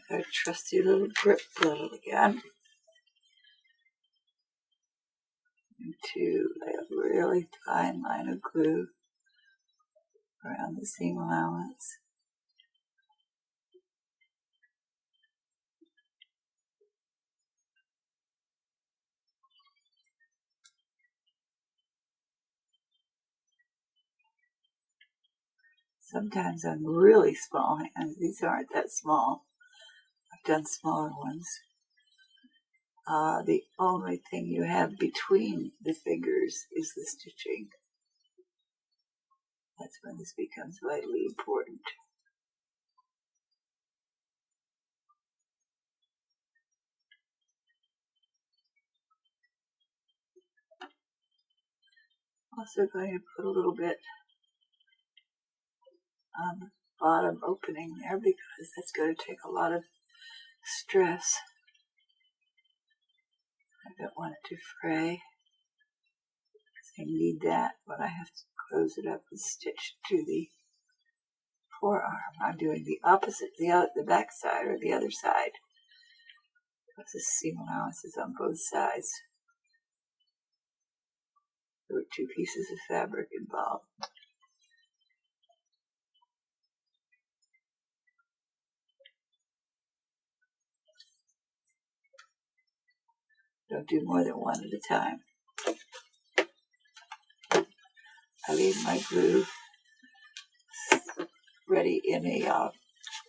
Our trusty little grip bottle again. To lay a really fine line of glue around the seam allowance. Sometimes on really small hands, these aren't that small. I've done smaller ones. The only thing you have between the fingers is the stitching. That's when this becomes vitally important. Also going to put a little bit on the bottom opening there because that's going to take a lot of stress. I don't want it to fray. I need that when I have to close it up and stitch to the forearm. I'm doing the opposite, the back side or the other side. Because the seam allowance is on both sides. There were 2 pieces of fabric involved. Don't do more than one at a time. I leave my glue ready in a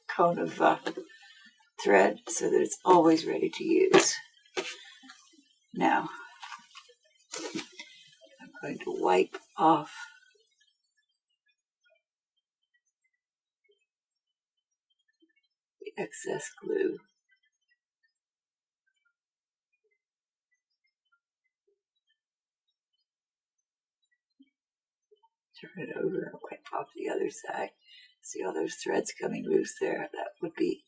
cone of thread so that it's always ready to use. Now, I'm going to wipe off the excess glue. Turn it over and wipe off the other side. See all those threads coming loose there? That would be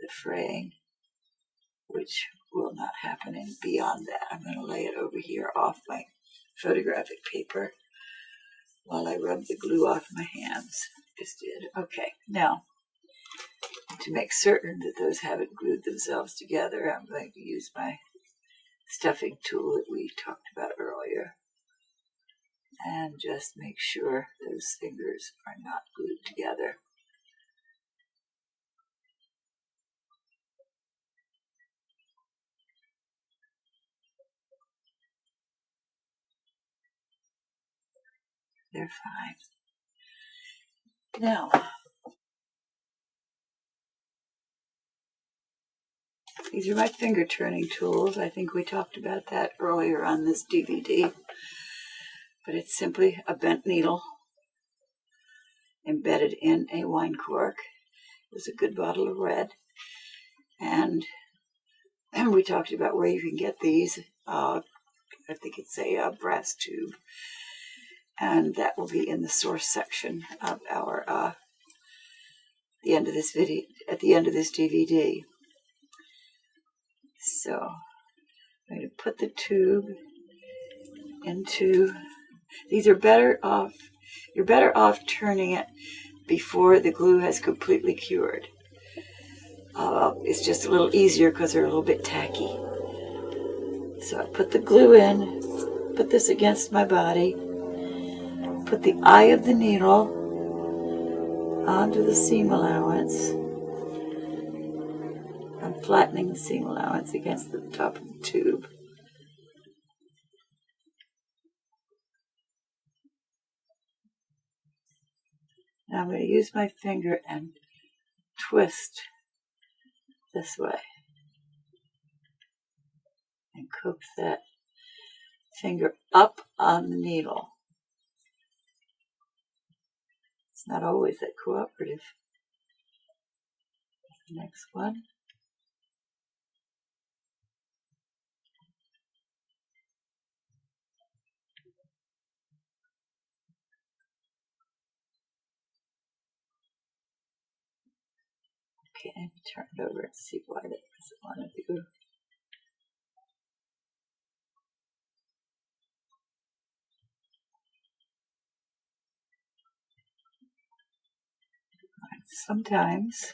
the fraying, which will not happen. And beyond that, I'm going to lay it over here off my photographic paper while I rub the glue off my hands. Just did. Okay, now, to make certain that those haven't glued themselves together, I'm going to use my stuffing tool that we talked about earlier. And just make sure those fingers are not glued together. They're fine. Now, these are my finger turning tools. I think we talked about that earlier on this DVD. But it's simply a bent needle embedded in a wine cork. It was a good bottle of red. And we talked about where you can get these. I think it's a brass tube. And that will be in the source section of our the end of this video, at the end of this DVD. So I'm going to put the tube into. These are better off. You're better off turning it before the glue has completely cured. It's just a little easier because they're a little bit tacky. So I put the glue in, put this against my body, put the eye of the needle onto the seam allowance. I'm flattening the seam allowance against the top of the tube. Now I'm going to use my finger and twist this way and coax that finger up on the needle. It's not always that cooperative. The next one. Okay, and turn it over and see why that doesn't want to do. sometimes,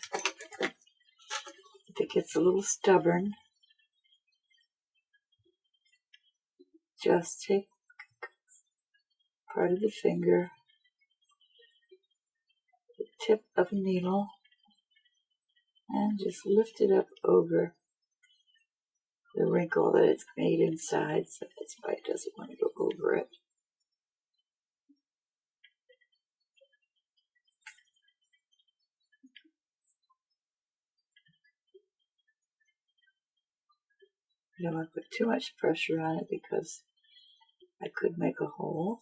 if it gets a little stubborn, just take part of the finger, the tip of a needle, and just lift it up over the wrinkle that it's made inside, so that's why it doesn't want to go over it. I don't want to put too much pressure on it because I could make a hole.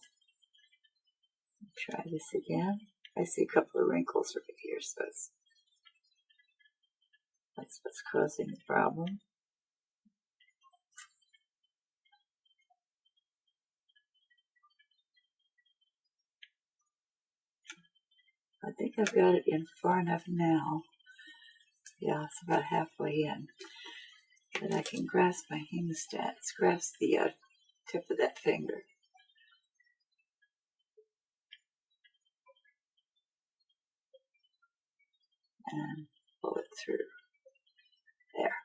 Try this again. I see a couple of wrinkles right here, so that's what's causing the problem. I think I've got it in far enough now. Yeah, it's about halfway in. That I can grasp my hemostats, grasp the tip of that finger. And pull it through. There.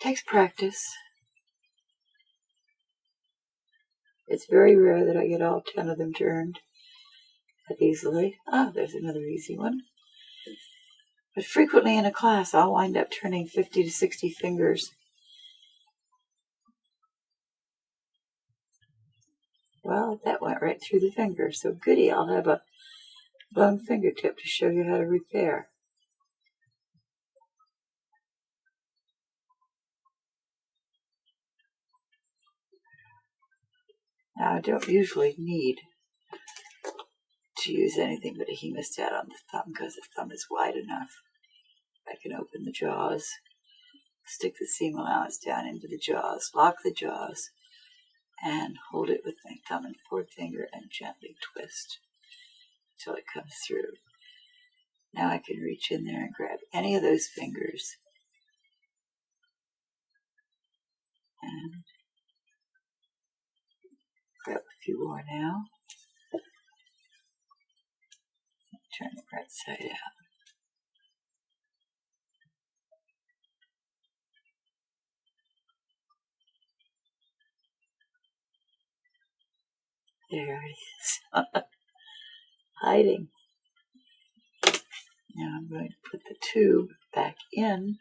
Takes practice. It's very rare that I get all 10 of them turned that easily. Ah, there's another easy one. But frequently in a class, I'll wind up turning 50 to 60 fingers. Well, that went right through the finger, so goody, I'll have a blown fingertip to show you how to repair. Now, I don't usually need to use anything but a hemostat on the thumb because the thumb is wide enough. I can open the jaws, stick the seam allowance down into the jaws, lock the jaws, and hold it with my thumb and forefinger and gently twist until it comes through. Now I can reach in there and grab any of those fingers and grab a few more now. Turn it right side out. There it is. Hiding. Now I'm going to put the tube back in.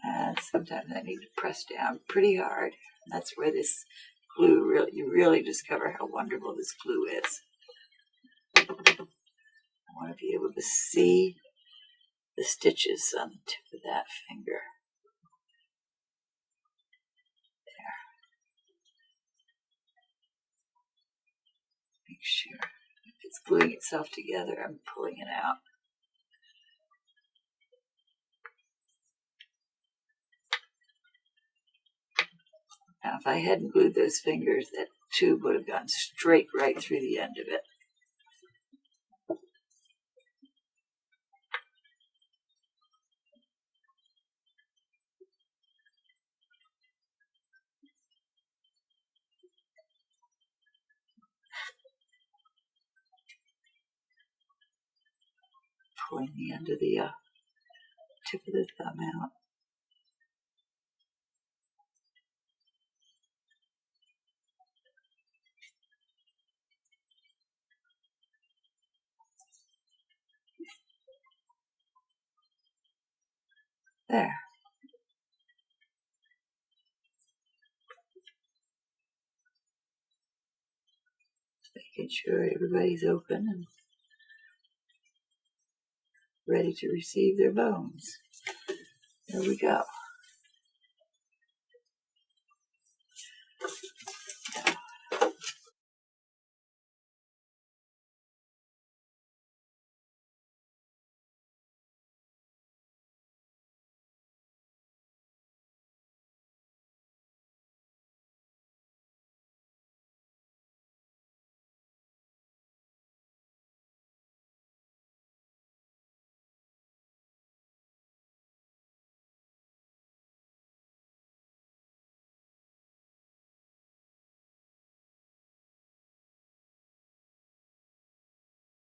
And sometimes I need to press down pretty hard. That's where this glue you really discover how wonderful this glue is. I want to be able to see the stitches on the tip of that finger. There. Make sure if it's gluing itself together, I'm pulling it out. Now, if I hadn't glued those fingers, that tube would have gone straight right through the end of it. Pulling the end of the tip of the thumb out. There. Making sure everybody's open and ready to receive their bones. There we go.